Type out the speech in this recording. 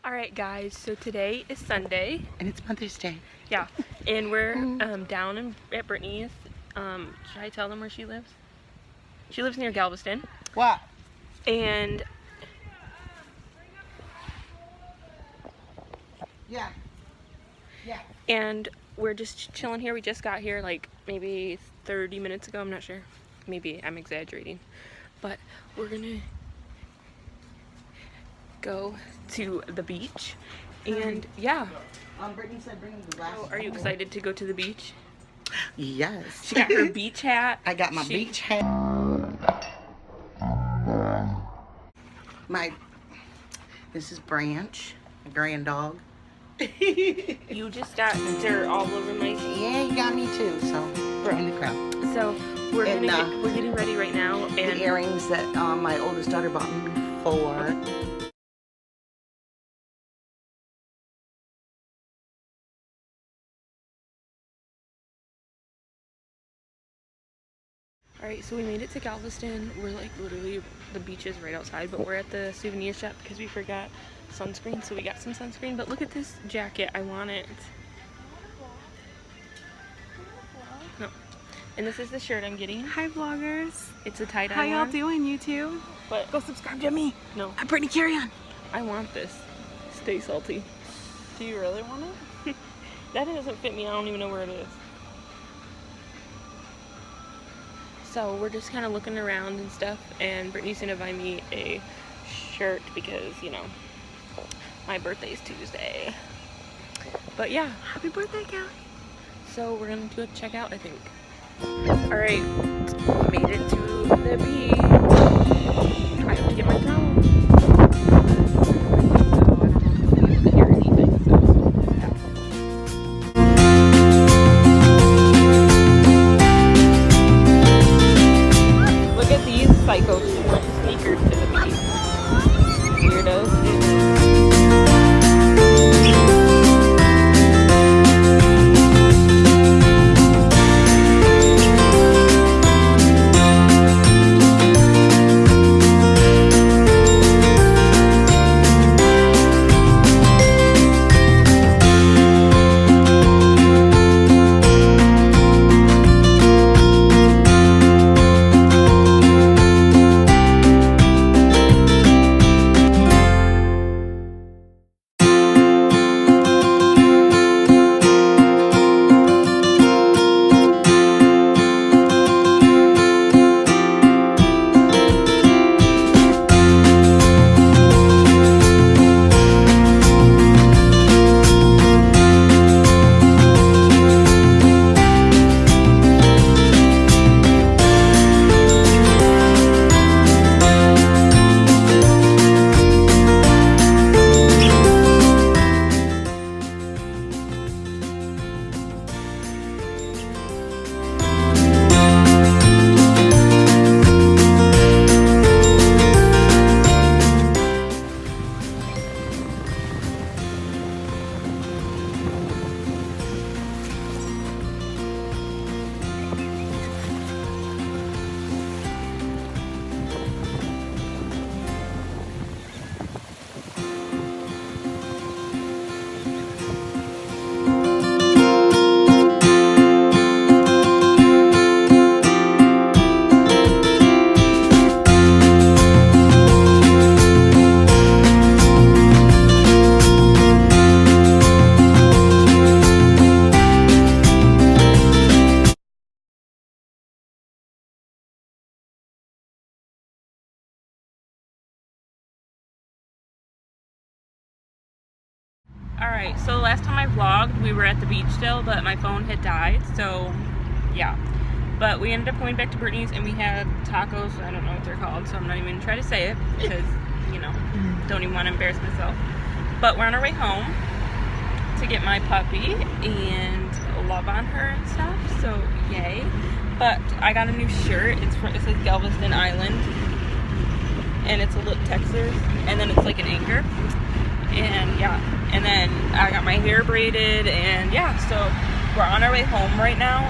Alright guys, so today is Sunday. And it's Mother's Day. Yeah, and we're down at Brittany's. Should I tell them where she lives? She lives near Galveston. What? And Yeah. And we're just chilling here. We just got here like maybe 30 minutes ago. I'm not sure. Maybe I'm exaggerating. But we're gonna go to the beach. And yeah. Brittany said bring the glass. So are you excited to go to the beach? Yes. She got her beach hat. I got my beach hat. This is Branch, a grand dog. You just got dirt all over my. Yeah, you got me too. So we're in the crowd. So we're getting ready right now, and the earrings that my oldest daughter bought me before. Alright, so we made it to Galveston. We're like literally, the beach is right outside, but we're at the souvenir shop because we forgot sunscreen, so we got some sunscreen. But look at this jacket, I want it. No. And this is the shirt I'm getting. Hi vloggers. It's a tie-dye How y'all one. doing, YouTube? But Go subscribe to me. no, I'm Brittany, carry on. I want this. Stay salty. Do you really want it? That doesn't fit me, I don't even know where it is. So we're just kind of looking around and stuff, and Brittany's gonna buy me a shirt because, you know, my birthday's Tuesday. But yeah, Happy birthday, Kelly. so we're gonna go check out, I think. Alright, made it to the beach. I have to get my towel. Psychos wearing sneakers to the beach. Weirdos. Alright, so last time I vlogged, we were at the beach still, but my phone had died, so yeah. But we ended up going back to Brittany's and we had tacos. I don't know what they're called, so I'm not even going to try to say it because, you know, don't even want to embarrass myself. But we're on our way home to get my puppy and love on her and stuff, so yay. But I got a new shirt. It says Galveston Island, and it's a little Texas, and then it's like an anchor. And yeah, and then I got my hair braided, and yeah, so we're on our way home right now.